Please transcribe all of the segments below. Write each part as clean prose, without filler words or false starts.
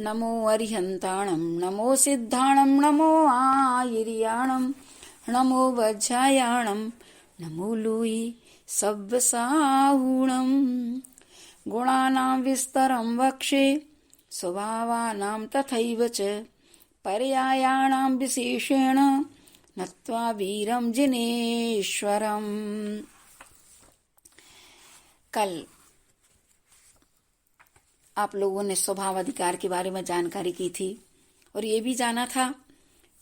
नमो अरिहंताणं नमो सिद्धाणं नमो आयर्याणं नमो वज्रायाणं नमो लूयि सव्यसाहुणं गुणानां विस्तरं वक्षे स्वभावानां तथैव च पर्यायाणां विशेषेण नत्वा वीरं जिनेश्वरम्। कल आप लोगों ने स्वभाव अधिकार के बारे में जानकारी की थी और ये भी जाना था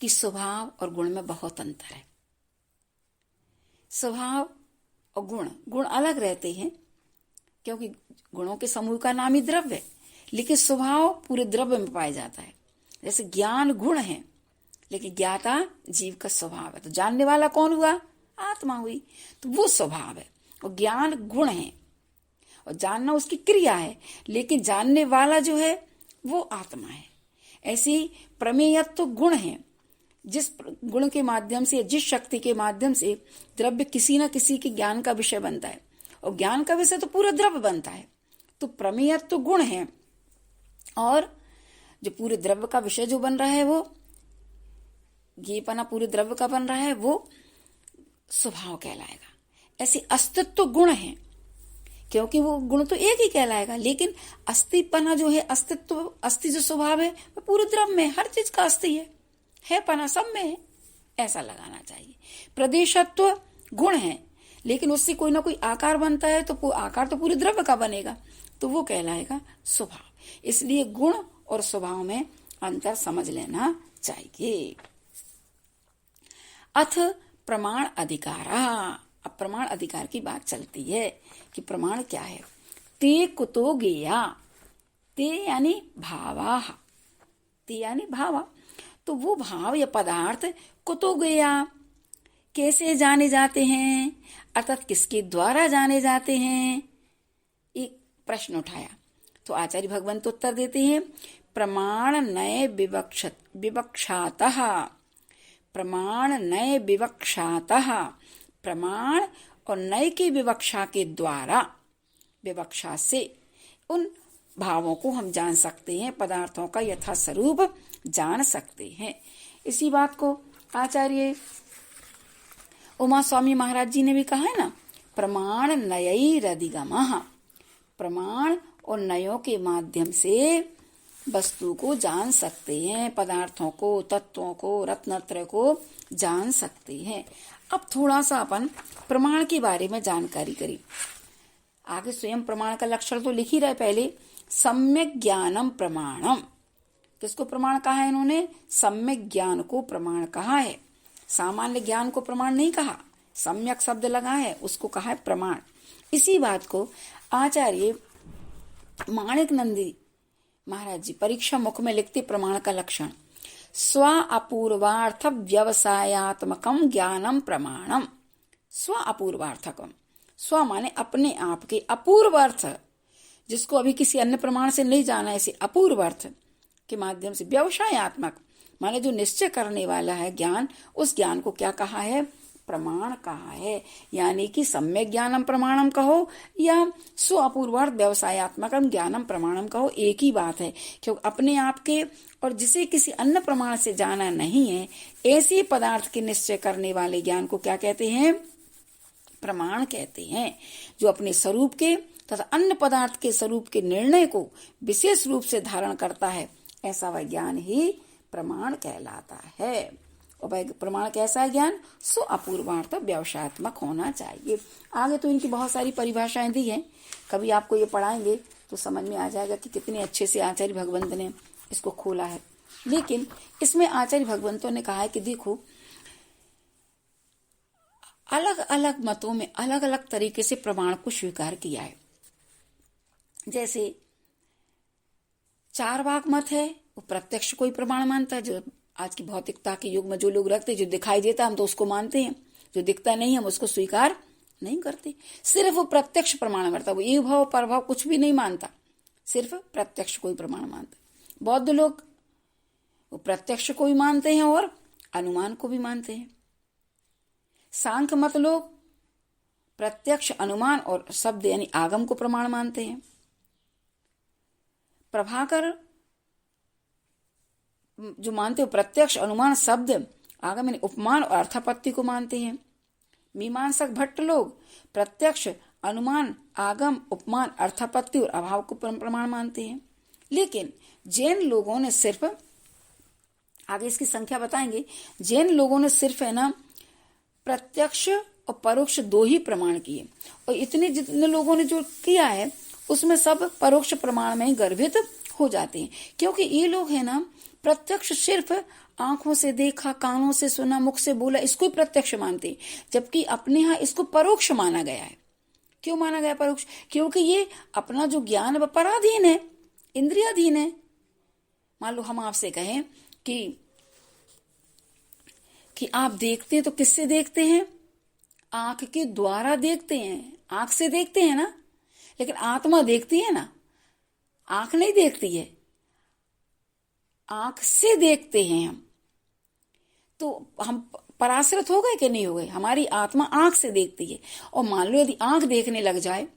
कि स्वभाव और गुण में बहुत अंतर है। स्वभाव और गुण अलग रहते हैं क्योंकि गुणों के समूह का नाम ही द्रव्य है, लेकिन स्वभाव पूरे द्रव्य में पाया जाता है। जैसे ज्ञान गुण है लेकिन ज्ञाता जीव का स्वभाव है, तो जानने वाला कौन हुआ? आत्मा हुई, तो वो स्वभाव है। और ज्ञान गुण है और जानना उसकी क्रिया है, लेकिन जानने वाला जो है वो आत्मा है। ऐसे ही प्रमेयत्व गुण है, जिस गुण के माध्यम से, जिस शक्ति के माध्यम से द्रव्य किसी न किसी के ज्ञान का विषय बनता है, और ज्ञान का विषय तो पूरा द्रव्य बनता है, तो प्रमेयत्व गुण है। और जो पूरे द्रव्य का विषय जो बन रहा है, वो ये पना पूरे द्रव्य का बन रहा है, वो स्वभाव कहलाएगा। ऐसे अस्तित्व गुण है, क्योंकि वो गुण तो एक ही कहलाएगा, लेकिन अस्तिपना जो है, अस्तित्व, अस्थि जो स्वभाव है वो पूरे द्रव्य में, हर चीज का अस्थि है पना सब में है, ऐसा लगाना चाहिए। प्रदेशत्व गुण है, लेकिन उससे कोई ना कोई आकार बनता है, तो आकार तो पूरे द्रव्य का बनेगा, तो वो कहलाएगा स्वभाव। इसलिए गुण और स्वभाव में अंतर समझ लेना चाहिए। अथ प्रमाण अधिकारा। अब प्रमाण अधिकार की बात चलती है कि प्रमाण क्या है। ते कुतो गेया, ते यानी भावा, ते यानी भावा, तो वो भाव या पदार्थ कुतो गेया कैसे जाने जाते हैं, अर्थात किसके द्वारा जाने जाते हैं, एक प्रश्न उठाया। तो आचार्य भगवंत उत्तर देते हैं, प्रमाण नय विवक्षातः, प्रमाण नय विवक्षातः, प्रमाण और नय की विवक्षा के द्वारा, विवक्षा से उन भावों को हम जान सकते हैं, पदार्थों का यथा स्वरूप जान सकते हैं। इसी बात को आचार्य उमा स्वामी महाराज जी ने भी कहा है ना, प्रमाण नयैरधिगमः, प्रमाण और नयों के माध्यम से वस्तु को जान सकते हैं, पदार्थों को, तत्वों को, रत्नत्रय को जान सकते हैं। अब थोड़ा सा अपन प्रमाण के बारे में जानकारी करें। आगे स्वयं प्रमाण का लक्षण तो लिख ही रहे पहले, सम्यक ज्ञानम प्रमाणम। किसको प्रमाण कहा है इन्होंने? सम्यक ज्ञान को प्रमाण कहा है, सामान्य ज्ञान को प्रमाण नहीं कहा। सम्यक शब्द लगा है, उसको कहा है प्रमाण। इसी बात को आचार्य माणिक नंदी महाराज जी परीक्षा मुख में लिखते प्रमाण का लक्षण, स्व अपूर्वार्थ व्यवसायात्मकम ज्ञानम प्रमाणम। स्व अपूर्वार्थकम, स्व माने अपने आप के, अपूर्व अर्थ जिसको अभी किसी अन्य प्रमाण से नहीं जाना, ऐसे अपूर्व अर्थ के माध्यम से, व्यवसायात्मक माने जो निश्चय करने वाला है ज्ञान, उस ज्ञान को क्या कहा है? प्रमाण कहा है। यानी कि सम्यक ज्ञानम प्रमाणम कहो या स्व अपूर्वार्थ व्यवसायात्मकम ज्ञानम प्रमाणम कहो, एक ही बात है। क्योंकि अपने आप के और जिसे किसी अन्य प्रमाण से जाना नहीं है, ऐसे पदार्थ के निश्चय करने वाले ज्ञान को क्या कहते हैं? प्रमाण कहते हैं। जो अपने स्वरूप के तथा अन्य पदार्थ के स्वरूप के निर्णय को विशेष रूप से धारण करता है, ऐसा वह ज्ञान ही प्रमाण कहलाता है। और भाई प्रमाण कैसा है ज्ञान? सो अपूर्वार्थ व्यवसायात्मक होना चाहिए। आगे तो इनकी बहुत सारी परिभाषाएं दी हैं, कभी आपको ये पढ़ाएंगे तो समझ में आ जाएगा कि कितने अच्छे से आचार्य भगवंत ने इसको खोला है। लेकिन इसमें आचार्य भगवंतों ने कहा है कि देखो, अलग अलग मतों में अलग अलग तरीके से प्रमाण को स्वीकार किया है। जैसे चारवाक मत है, वो प्रत्यक्ष कोई प्रमाण मानता है। जो आज की भौतिकता के युग में जो लोग रखते, जो दिखाई देता हम तो उसको मानते हैं, जो दिखता नहीं हम उसको स्वीकार नहीं करते। सिर्फ वो प्रत्यक्ष प्रमाण मानता, वो एक भाव परभाव कुछ भी नहीं मानता, सिर्फ प्रत्यक्ष कोई प्रमाण मानता। बौद्ध लोग वो प्रत्यक्ष को भी मानते हैं और अनुमान को भी मानते हैं। सांख्य मत लोग प्रत्यक्ष, अनुमान और शब्द यानी आगम को प्रमाण मानते हैं। प्रभाकर जो मानते हो प्रत्यक्ष अनुमान शब्द आगम यानी उपमान और अर्थापत्ति को मानते हैं। मीमांसक भट्ट लोग प्रत्यक्ष अनुमान आगम उपमान अर्थापत्ति और अभाव को प्रमाण मानते हैं। लेकिन जैन लोगों ने सिर्फ, आगे इसकी संख्या बताएंगे, जैन लोगों ने सिर्फ है ना प्रत्यक्ष और परोक्ष दो ही प्रमाण किए, और इतने जितने लोगों ने जो किया है उसमें सब परोक्ष प्रमाण में गर्भित हो जाते हैं, क्योंकि ये लोग है ना प्रत्यक्ष सिर्फ आंखों से देखा, कानों से सुना, मुख से बोला, इसको ही प्रत्यक्ष मानते हैं, जबकि अपने यहाँ इसको परोक्ष माना गया है। क्यों माना गया परोक्ष? क्योंकि ये अपना जो ज्ञान है पराधीन है, इंद्रियाधीन है। मान लो हम आपसे कहें कि आप देखते हैं तो किससे देखते हैं? आंख के द्वारा देखते हैं, आंख से देखते हैं ना, लेकिन आत्मा देखती है ना, आंख नहीं देखती है, आंख से देखते हैं हम। तो हम पराश्रित हो गए कि नहीं हो गए? हमारी आत्मा आंख से देखती है, और मान लो यदि आंख देखने लग जाए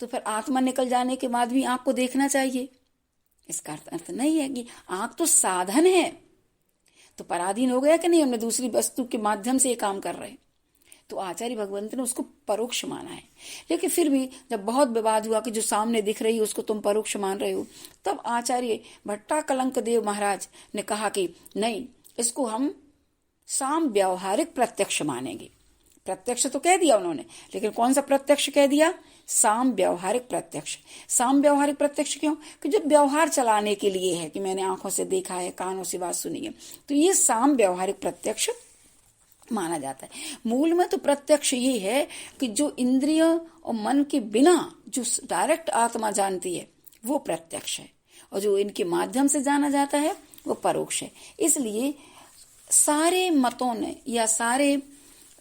तो फिर आत्मा निकल जाने के बाद भी आंख को देखना चाहिए। इसका अर्थ नहीं है कि आंख तो साधन है, तो पराधीन हो गया कि नहीं, हमने दूसरी वस्तु के माध्यम से ये काम कर रहे हैं। तो आचार्य भगवंत ने उसको परोक्ष माना है। लेकिन फिर भी जब बहुत विवाद हुआ कि जो सामने दिख रही है उसको तुम परोक्ष मान रहे हो, तब आचार्य भट्टा कलंक देव महाराज ने कहा कि नहीं, इसको हम साम व्यावहारिक प्रत्यक्ष मानेंगे। प्रत्यक्ष तो कह दिया उन्होंने, लेकिन कौन सा प्रत्यक्ष कह दिया? साम व्यावहारिक प्रत्यक्ष। साम व्यावहारिक प्रत्यक्ष क्यों? कि जो व्यवहार चलाने के लिए है, कि मैंने आंखों से देखा है, कानों से बात सुनी है, तो ये साम व्यावहारिक प्रत्यक्ष माना जाता है। मूल में तो प्रत्यक्ष ये है कि जो इंद्रिय और मन के बिना जो डायरेक्ट आत्मा जानती है वो प्रत्यक्ष है, और जो इनके माध्यम से जाना जाता है वो परोक्ष है। इसलिए सारे मतों ने या सारे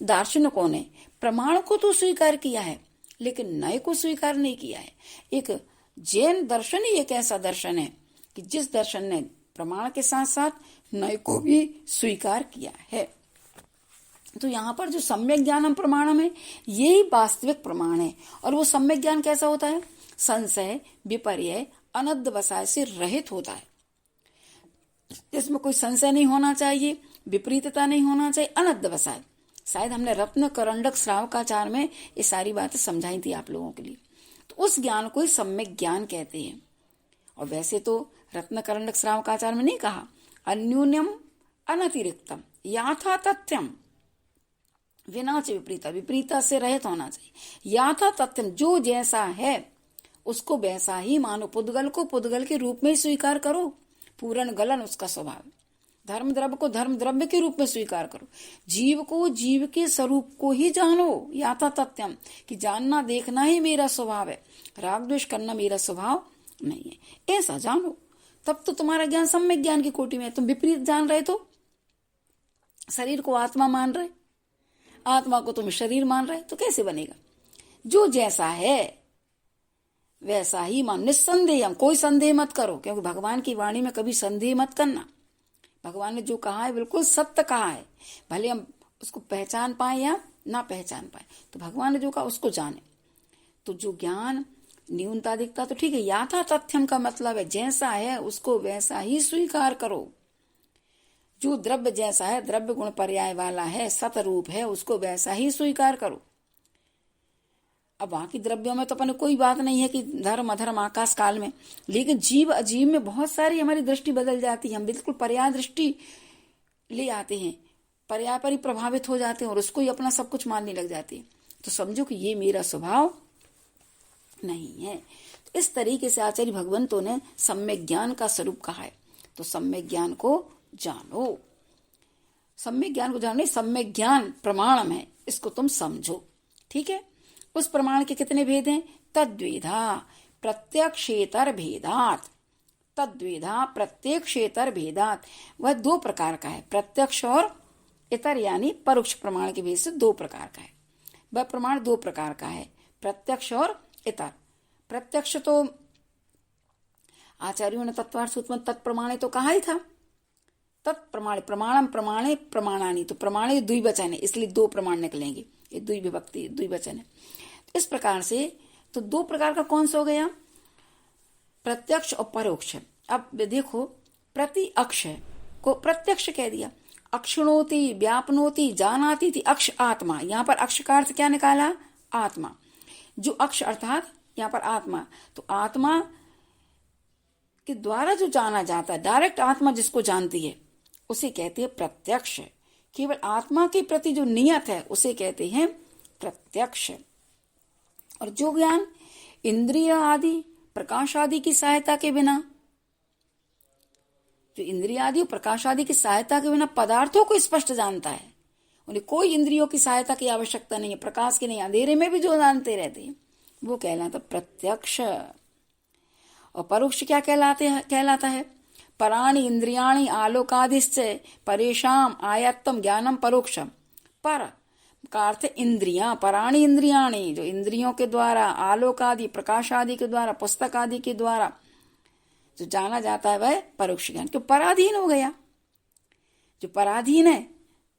दार्शनिकों ने प्रमाण को तो स्वीकार किया है, लेकिन नए को स्वीकार नहीं किया है। एक जैन दर्शन ही एक ऐसा दर्शन है कि जिस दर्शन ने प्रमाण के साथ साथ नए को भी स्वीकार किया है। तो यहाँ पर जो सम्यक ज्ञानम प्रमाणम है, यही वास्तविक प्रमाण है। और वो सम्यक ज्ञान कैसा होता है? संशय, विपर्य, अनद्धवसाय से रहित होता है। इसमें कोई संशय नहीं होना चाहिए, विपरीतता नहीं होना चाहिए, अनद्धवसाय। शायद हमने रत्न करंडक श्रावकाचार में ये सारी बातें समझाई थी आप लोगों के लिए। तो उस ज्ञान को ही सम्यक ज्ञान कहते हैं। और वैसे तो रत्न करंडक श्रावकाचार में नहीं कहा अन्यून्यम अनतिरिक्तम याथा तथ्यम विनाच विपरीता, विपरीता से रहित होना चाहिए। याथा तथ्यम, जो जैसा है उसको वैसा ही मानो, पुद्गल को पुद्गल के रूप में ही स्वीकार करो, पूर्ण गलन उसका स्वभाव। धर्म द्रव्य को धर्म द्रव्य के रूप में स्वीकार करो, जीव को जीव के स्वरूप को ही जानो। याथा तथ्यम, कि जानना देखना ही मेरा स्वभाव है, राग द्वेष करना मेरा स्वभाव नहीं है, ऐसा जानो। तब तो तुम्हारा ज्ञान सम्यक ज्ञान की कोटि में है। तुम विपरीत जान रहे, तो शरीर को आत्मा मान रहे, आत्मा को तुम शरीर मान रहे, तो कैसे बनेगा? जो जैसा है वैसा ही मान, निस्संदेह। कोई संदेह मत करो, क्योंकि भगवान की वाणी में कभी संदेह मत करना। भगवान ने जो कहा है बिल्कुल सत्य कहा है, भले हम उसको पहचान पाए या ना पहचान पाए, तो भगवान ने जो कहा उसको जाने। तो जो ज्ञान न्यूनता दिखता तो ठीक है, याथा तथ्यम का मतलब है जैसा है उसको वैसा ही स्वीकार करो। जो द्रव्य जैसा है, द्रव्य गुण पर्याय वाला है, सतरूप है, उसको वैसा ही स्वीकार करो। अब बाकी द्रव्यों में तो अपन कोई बात नहीं है कि धर्म अधर्म आकाश काल में, लेकिन जीव अजीव में बहुत सारी हमारी दृष्टि बदल जाती है। हम बिल्कुल पर्याय दृष्टि ले आते हैं, पर्याय पर ही प्रभावित हो जाते हैं और उसको ही अपना सब कुछ मानने लग जाते हैं। तो समझो कि ये मेरा स्वभाव नहीं है। तो इस तरीके से आचार्य भगवंतों ने सम्यक ज्ञान का स्वरूप कहा है। तो सम्यक ज्ञान को जानो, सम्यक ज्ञान को जानो, सम्यक ज्ञान प्रमाणम है, इसको तुम समझो। ठीक है। उस प्रमाण के कितने भेद हैं? तद्विधा प्रत्यक्षेतर भेदात, तद्विधा प्रत्यक्षेतर भेदात, वह दो प्रकार का है। प्रत्यक्ष और इतर यानी परोक्ष प्रमाण के भेद से दो प्रकार का है। वह प्रमाण दो प्रकार का है, प्रत्यक्ष और इतर। प्रत्यक्ष तो आचार्यों ने तत्वार्थ सूत्र में तत्प्रमाणे तो कहा ही था, तत्प्रमाणे प्रमाणम प्रमाणे प्रमाणानी, तो प्रमाणे द्विवचन है, इसलिए दो प्रमाण निकलेंगे, ये द्विविभक्ति द्विवचन है। इस प्रकार से तो दो प्रकार का कौन सा हो गया? प्रत्यक्ष और परोक्ष। अब देखो, प्रति अक्ष को प्रत्यक्ष कह दिया। अक्षणोति, व्यापनोति, जानाति थी अक्ष आत्मा। यहाँ पर अक्ष का अर्थ क्या निकाला? आत्मा। जो अक्ष अर्थात यहाँ पर आत्मा, तो आत्मा के द्वारा जो जाना जाता है, डायरेक्ट आत्मा जिसको जानती है उसे कहते हैं प्रत्यक्ष। केवल आत्मा के प्रति जो नियत है उसे कहते हैं प्रत्यक्ष। और जो ज्ञान इंद्रिय आदि, प्रकाश आदि की सहायता के बिना, जो इंद्रिय आदि और प्रकाश आदि की सहायता के बिना पदार्थों को स्पष्ट जानता है, उन्हें कोई इंद्रियों की सहायता की आवश्यकता नहीं है, प्रकाश की नहीं, अंधेरे में भी जो जानते रहते हैं वो कहलाता प्रत्यक्ष। और परोक्ष क्या कहलाता है? पराणि इंद्रियाणि आलोकादिश्च परेशाम आयत्तम ज्ञानम परोक्षम। पर का अर्थ इंद्रियां, पराणि इंद्रियाणि, जो इंद्रियों के द्वारा, आलोक आदि, प्रकाश आदि के द्वारा, पुस्तक आदि के द्वारा जो जाना जाता है वह परोक्ष ज्ञान। क्यों? पराधीन हो गया। जो पराधीन है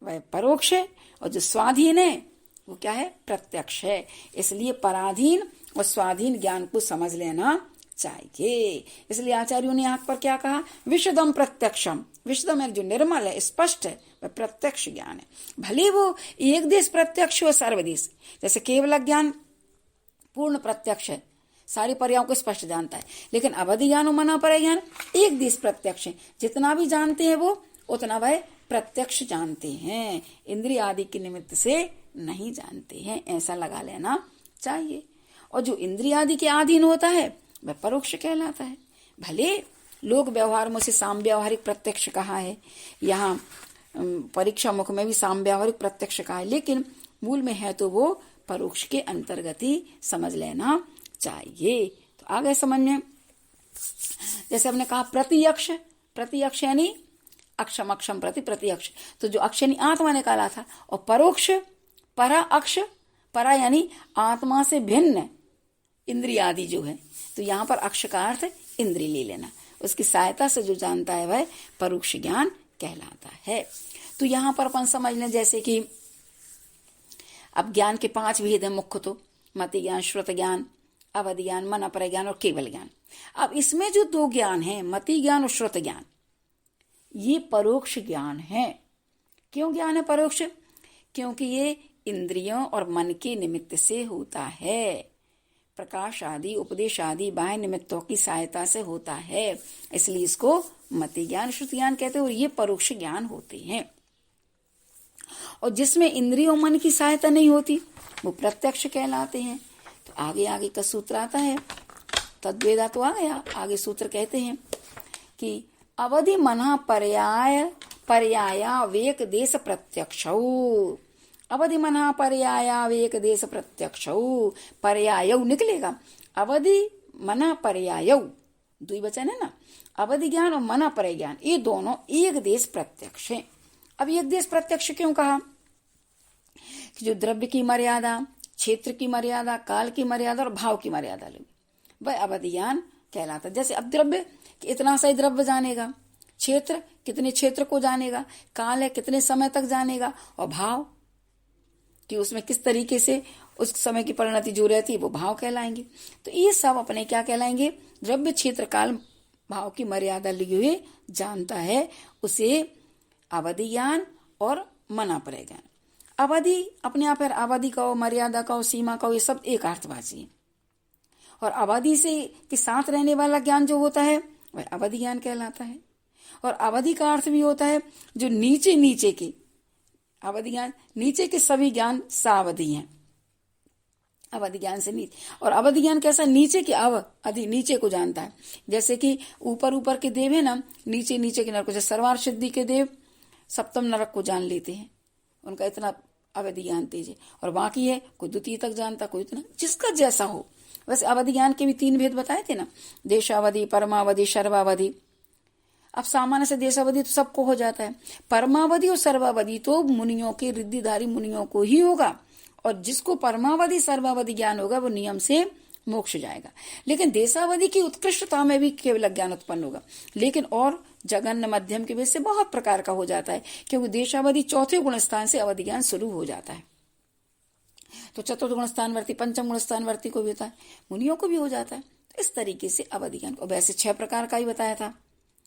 वह परोक्ष है और जो स्वाधीन है वो क्या है? प्रत्यक्ष है। इसलिए पराधीन और स्वाधीन ज्ञान को समझ लेना चाहिए। इसलिए आचार्यों ने यहाँ पर क्या कहा? विशदम प्रत्यक्षम। विशदम है जो निर्मल है, स्पष्ट है, वह प्रत्यक्ष ज्ञान है। भले वो एक देश प्रत्यक्ष हो सर्वदेश, जैसे केवल ज्ञान पूर्ण प्रत्यक्ष है, सारी पर्यायों को स्पष्ट जानता है, लेकिन अवधि ज्ञान और मना पर ज्ञान एक देश प्रत्यक्ष है। जितना भी जानते हैं वो उतना वह प्रत्यक्ष जानते हैं, इंद्रिय आदि के निमित्त से नहीं जानते हैं, ऐसा लगा लेना चाहिए। और जो इंद्रिय आदि के अधीन होता है वह परोक्ष कहलाता है। भले लोक व्यवहार में से साम व्यावहारिक प्रत्यक्ष कहा है, यहाँ परीक्षा मुख में भी साम व्यावहारिक प्रत्यक्ष कहा है, लेकिन मूल में है तो वो परोक्ष के अंतर्गत ही समझ लेना चाहिए। तो आ गए समझ में? जैसे हमने कहा प्रत्यक्ष, प्रत्यक्ष यानी अक्षम, अक्षम प्रति प्रत्यक्ष, तो जो अक्ष यानी आत्मा निकाला था। और परोक्ष परा अक्ष, परा यानी आत्मा से भिन्न इंद्रिय आदि जो है, तो यहाँ पर अक्ष का अर्थ इंद्रिय ले लेना, उसकी सहायता से जो जानता है वह परोक्ष ज्ञान कहलाता है। तो यहाँ पर अपन समझ लें जैसे कि अब ज्ञान के 5 भेद हैं मुख्य, तो मति ज्ञान, श्रुत ज्ञान, अवधि ज्ञान, मन अपर ज्ञान और केवल ज्ञान। अब इसमें जो 2 ज्ञान है, मति ज्ञान और श्रुत ज्ञान, ये परोक्ष ज्ञान है। क्यों ज्ञान है परोक्ष? क्योंकि ये इंद्रियों और मन के निमित्त से होता है, प्रकाश आदि, उपदेश आदि बाह्य निमित्तों की सहायता से होता है, इसलिए इसको मति ज्ञान, श्रुति ज्ञान कहते हैं और ये परोक्ष ज्ञान होते हैं। और जिसमें इंद्रियों मन की सहायता नहीं होती वो प्रत्यक्ष कहलाते हैं। तो आगे आगे का सूत्र आता है, तद्वेदा तो आ गया, आगे सूत्र कहते हैं कि अवधि मना पर्यायावेक देश प्रत्यक्षौ। अवधि मना पर्यायावेक देश प्रत्यक्षौ, पर्यायौ निकलेगा। अवधि मना पर्यायौ, द्विवचन है ना। अवधि ज्ञान और मना पर्याय ज्ञान ये दोनों एक देश प्रत्यक्ष है। अब एक देश प्रत्यक्ष क्यों कहा? कि जो द्रव्य की मर्यादा, क्षेत्र की मर्यादा, काल की मर्यादा और भाव की मर्यादा लगी, वह अवधि ज्ञान कहलाता है। जैसे अब द्रव्य इतना सा ही द्रव्य जानेगा, क्षेत्र कितने क्षेत्र को जानेगा, काल है कितने समय तक जानेगा, और भाव कि उसमें किस तरीके से उस समय की परिणति जो रहती है वो भाव कहलाएंगे। तो ये सब अपने क्या कहलाएंगे? द्रव्य, क्षेत्र, काल, भाव की मर्यादा लिए हुए जानता है, उसे अवधि ज्ञान और मनापरय ज्ञान। अवधि अपने आप है, अवधि का, मर्यादा का, सीमा का, ये सब एक अर्थवाची है। और अवधि से के साथ रहने वाला ज्ञान जो होता है वह अवधि ज्ञान कहलाता है। और अवधि का अर्थ भी होता है जो नीचे नीचे के, अवधि ज्ञान नीचे के सभी ज्ञान सावधि हैं, अवधि ज्ञान से नीचे। और अवधि ज्ञान कैसा? नीचे के अधि नीचे को जानता है। जैसे कि ऊपर ऊपर के देव है ना, नीचे नीचे के नरक को, जैसे सर्वार सिद्धि के देव सप्तम नरक को जान लेते हैं, उनका इतना अवधि ज्ञान तेज है। और बाकी है कोई द्वितीय तक जानता, कोई इतना, जिसका जैसा हो। वैसे अवधि ज्ञान के भी 3 भेद बताए थे ना, देशावधि, परमावधि, सर्वावधि। अब सामान्य से देशावधि तो सबको हो जाता है, परमावधि और सर्वावधि तो मुनियों के, रिद्धिधारी मुनियों को ही होगा। और जिसको परमावधि सर्वावधि ज्ञान होगा वो नियम से मोक्ष जाएगा। लेकिन देशावधि की उत्कृष्टता में भी केवल ज्ञान उत्पन्न होगा, लेकिन और जघन्य मध्यम के भेद से बहुत प्रकार का हो जाता है, क्योंकि देशावधि 4थे गुण स्थान से अवधि ज्ञान शुरू हो जाता है। तो 4th गुण स्थानवर्ती, 5म गुण स्थानवर्ती को भी होता है, मुनियों को भी हो जाता है। तो इस तरीके से अवधि ज्ञान को वैसे 6 प्रकार का ही बताया था,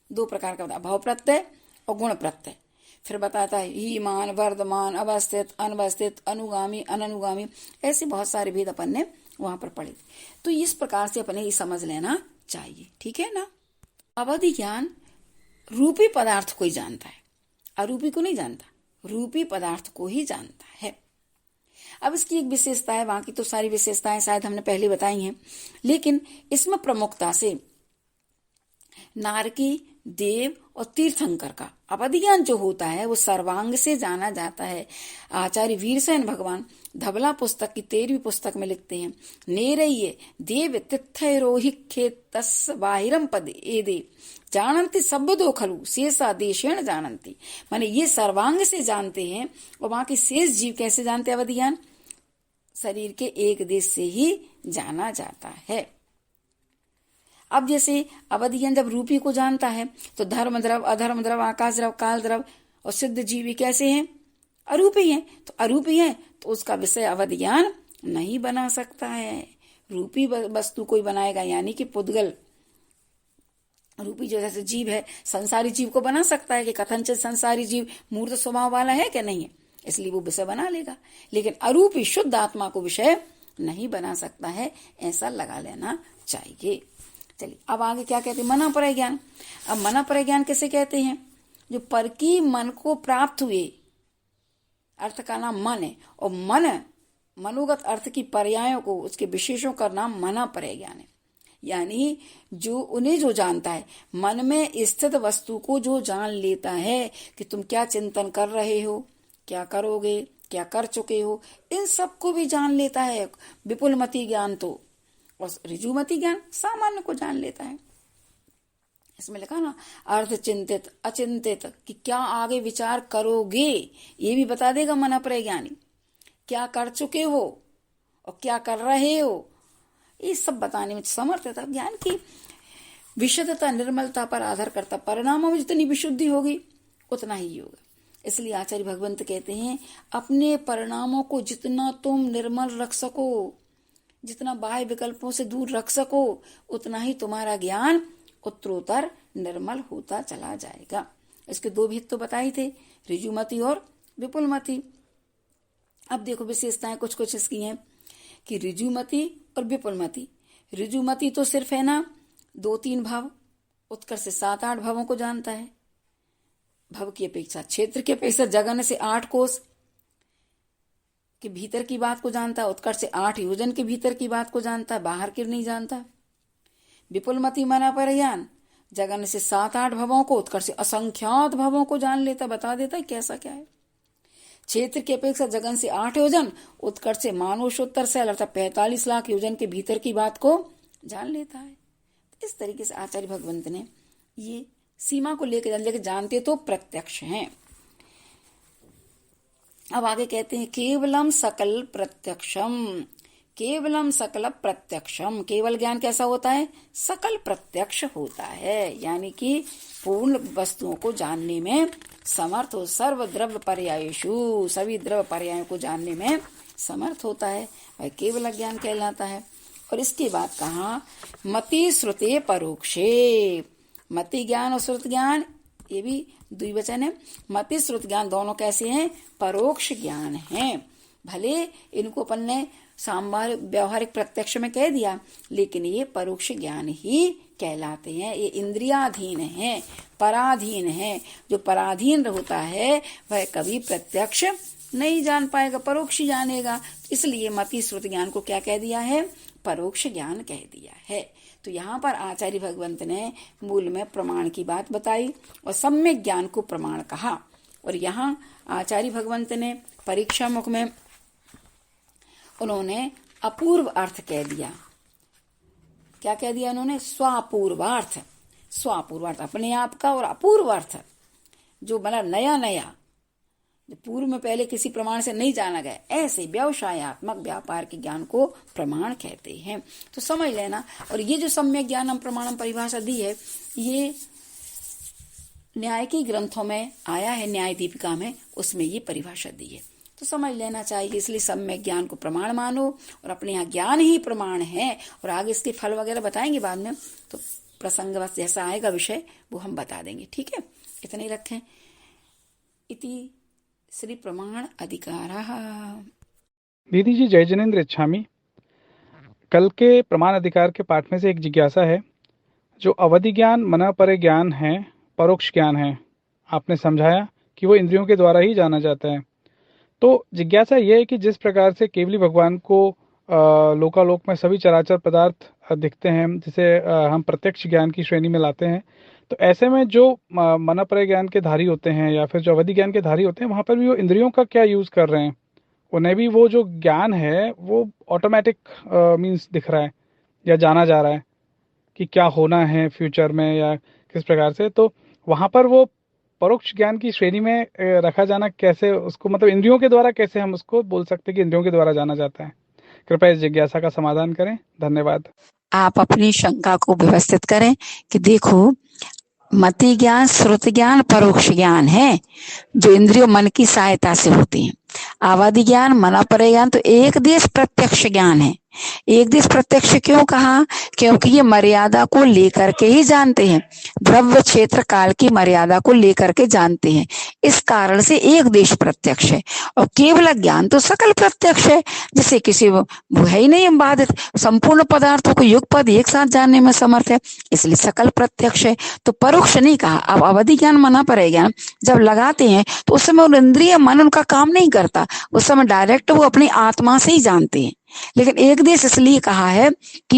दो प्रकार का बताया, भाव प्रत्यय और गुण प्रत्यय। फिर बताता है हीमान, वर्धमान, अवस्थित, अनवस्थित, अनुगामी, अननुगामी, ऐसे बहुत सारे भेद अपन ने वहां पर पढ़े। तो इस प्रकार से अपने ये समझ लेना चाहिए, ठीक है ना। अवधि ज्ञान रूपी पदार्थ को ही जानता है, अरूपी को नहीं जानता, रूपी पदार्थ को ही जानता है। अब इसकी एक विशेषता है, बाकी तो सारी विशेषताएं शायद हमने पहले बताई हैं, लेकिन इसमें प्रमुखता से नारकी, देव और तीर्थंकर का अवधि ज्ञान जो होता है वो सर्वांग से जाना जाता है। आचार्य वीरसेन भगवान धबला पुस्तक की 13वीं पुस्तक में लिखते हैं, नेरय्ये देव तिथैरोहि खेतस् बाहिरम पद एदे जानन्ति शब्दो खलु शेषा देशेण जानन्ति। माने ये सर्वांग से जानते हैं, और बाकी शेष जीव कैसे जानते हैं अवधि ज्ञान? शरीर के एक देश से ही जाना जाता है। अब जैसे अवधि ज्ञान जब रूपी को जानता है तो धर्म द्रव, अधर्म द्रव, आकाश द्रव, काल द्रव और सिद्ध जीवी कैसे हैं? अरूपी हैं। तो अरूपी है तो उसका विषय अवधि ज्ञान नहीं बना सकता है। रूपी वस्तु कोई बनाएगा, यानी कि पुद्गल रूपी जो जैसे जीव है, संसारी जीव को बना सकता है कि कथनचित संसारी जीव मूर्त स्वभाव वाला है कि नहीं है, इसलिए वो विषय बना लेगा। लेकिन अरूपी शुद्ध आत्मा को विषय नहीं बना सकता है, ऐसा लगा लेना चाहिए। चलिए अब आगे क्या कहते हैं, मना पर ज्ञान। अब मना पर ज्ञान किसे कहते हैं? जो पर की मन को प्राप्त हुए अर्थ का नाम मन है, और मन मनोगत अर्थ की पर्यायों को, उसके विशेषों का नाम मना पर ज्ञान है। यानी जो उन्हें जो जानता है, मन में स्थित वस्तु को जो जान लेता है कि तुम क्या चिंतन कर रहे हो, क्या करोगे, क्या कर चुके हो, इन सबको भी जान लेता है विपुलमति ज्ञान तो। और ऋजुमति ज्ञान सामान्य को जान लेता है। इसमें लिखा ना अर्थ चिंतित अचिंतित कि क्या आगे विचार करोगे, ये भी बता देगा मना पर ज्ञानी। क्या कर चुके हो और क्या कर रहे हो, ये सब बताने में समर्थ है। ज्ञान की विशुद्धता निर्मलता पर आधार करता, परिणामों में जितनी विशुद्धि होगी उतना ही होगा। इसलिए आचार्य भगवंत कहते हैं अपने परिणामों को जितना तुम निर्मल रख सको, जितना बाह्य विकल्पों से दूर रख सको, उतना ही तुम्हारा ज्ञान उत्तरोत्तर निर्मल होता चला जाएगा। इसके दो भेद तो बताए थे, ऋजुमति और विपुलमति। अब देखो विशेषताएं कुछ कुछ इसकी हैं कि ऋजुमति और विपुलमति। ऋजुमति तो सिर्फ है ना 2-3 भाव, उत्कर्ष से 7-8 भावों को जानता है। भव की अपेक्षा, क्षेत्र की अपेक्षा, जगन से 8 कोस के भीतर की बात को जानता है, उत्कर्ष से 8 योजन के भीतर की बात को जानता है, बाहर की नहीं जानता। विपुलमति मना पर ज्ञान जगन से 7-8 भवों को, उत्कर्ष से असंख्यात भवों को जान लेता, बता देता है कैसा क्या है। क्षेत्र की अपेक्षा जगन से 8 योजन, उत्कर्ष से मानवोत्तर से अर्थात 45 लाख योजन के भीतर की बात को जान लेता है। इस तरीके से आचार्य भगवंत ने ये सीमा को लेकर जानते तो प्रत्यक्ष हैं। अब आगे कहते हैं केवलम सकल प्रत्यक्षम। केवलम सकल प्रत्यक्षम, केवल ज्ञान कैसा होता है? सकल प्रत्यक्ष होता है, यानी कि पूर्ण वस्तुओं को जानने में समर्थ हो। सर्व द्रव्य पर्यायेषु, सभी द्रव्य पर्यायों को जानने में समर्थ होता है, वह केवल ज्ञान कहलाता है। और इसके बाद कहा मति श्रुते परोक्षे। मति ज्ञान और श्रुत ज्ञान ये भी द्विवचन है। मति श्रुत ज्ञान दोनों कैसे हैं? परोक्ष ज्ञान हैं। भले इनको अपन ने व्यावहारिक प्रत्यक्ष में कह दिया, लेकिन ये परोक्ष ज्ञान ही कहलाते हैं। ये इंद्रियाधीन हैं, पराधीन हैं। जो पराधीन होता है वह कभी प्रत्यक्ष नहीं जान पाएगा, परोक्ष जानेगा। इसलिए मति श्रुत ज्ञान को क्या कह दिया है? परोक्ष ज्ञान कह दिया है। तो यहाँ पर आचार्य भगवंत ने मूल में प्रमाण की बात बताई और सम्यक ज्ञान को प्रमाण कहा। और यहाँ आचार्य भगवंत ने परीक्षा मुख में उन्होंने अपूर्व अर्थ कह दिया। क्या कह दिया उन्होंने? स्वापूर्वार्थ। स्वापूर्वार्थ अपने आप का, और अपूर्व अर्थ जो मतलब नया नया, जो पूर्व में पहले किसी प्रमाण से नहीं जाना गया, ऐसे व्यवसायत्मक व्यापार के ज्ञान को प्रमाण कहते हैं। तो समझ लेना। और ये जो सम्यक ज्ञानम प्रमाणम परिभाषा दी है, ये न्याय के ग्रंथों में आया है, न्याय दीपिका में, उसमें ये परिभाषा दी है, तो समझ लेना चाहिए। इसलिए सम्यक ज्ञान को प्रमाण मानो, और अपने यहाँ ज्ञान ही प्रमाण है। और आगे इसके फल वगैरह बताएंगे बाद में, तो प्रसंगवश जैसा आएगा विषय वो हम बता देंगे, ठीक है। इतने ही रखें। इति श्री प्रमाण अधिकारः। दीदी जी, जय जनेन्द्र इच्छामि। कल के प्रमाण अधिकार के पाठ में से एक जिज्ञासा है, जो अवधि ज्ञान, मना परे ज्ञान है, परोक्ष ज्ञान है। आपने समझाया कि वो इंद्रियों के द्वारा ही जाना जाता है। तो जिज्ञासा ये है कि जिस प्रकार से केवली भगवान को लोकालोक में सभी चराचर पदार्थ दिखते हैं, जिसे हम प्रत्यक्ष ज्ञान की श्रेणी में लाते हैं, तो ऐसे में जो मनापरय ज्ञान के धारी होते हैं या फिर जो अवधि ज्ञान के धारी होते हैं, वहाँ पर भी वो इंद्रियों का क्या यूज कर रहे हैं? उन्हें भी वो जो ज्ञान है वो ऑटोमेटिक मीन्स दिख रहा है या जाना जा रहा है कि क्या होना है फ्यूचर में या किस प्रकार से। तो वहाँ पर वो परोक्ष ज्ञान की श्रेणी में रखा जाना कैसे, उसको मतलब इंद्रियों के द्वारा कैसे हम उसको बोल सकते हैं कि इंद्रियों के द्वारा जाना जाता है? कृपया इस जिज्ञासा का समाधान करें। धन्यवाद। आप अपनी शंका को व्यवस्थित करें कि देखो, मति ज्ञान, श्रुति ज्ञान, परोक्ष ज्ञान है जो इंद्रियों मन की सहायता से होते हैं। अवधि ज्ञान, मनापरय ज्ञान तो एक देश प्रत्यक्ष ज्ञान है। एक देश प्रत्यक्ष क्यों कहा? क्योंकि ये मर्यादा को लेकर के ही जानते हैं, द्रव्य क्षेत्र काल की मर्यादा को लेकर के जानते हैं, इस कारण से एक देश प्रत्यक्ष है। और केवल ज्ञान तो सकल प्रत्यक्ष है, जिसे किसी वो है ही नहीं बाधित, संपूर्ण पदार्थों को युगपद एक साथ जानने में समर्थ है, इसलिए सकल प्रत्यक्ष है। तो परोक्ष नहीं कहा। अब अवधि ज्ञान, मनापरय ज्ञान जब लगाते हैं तो उस समय इंद्रिय मन उनका काम नहीं करता, उस समय डायरेक्ट वो अपनी आत्मा से ही जानते हैं। लेकिन एक देश इसलिए कहा है कि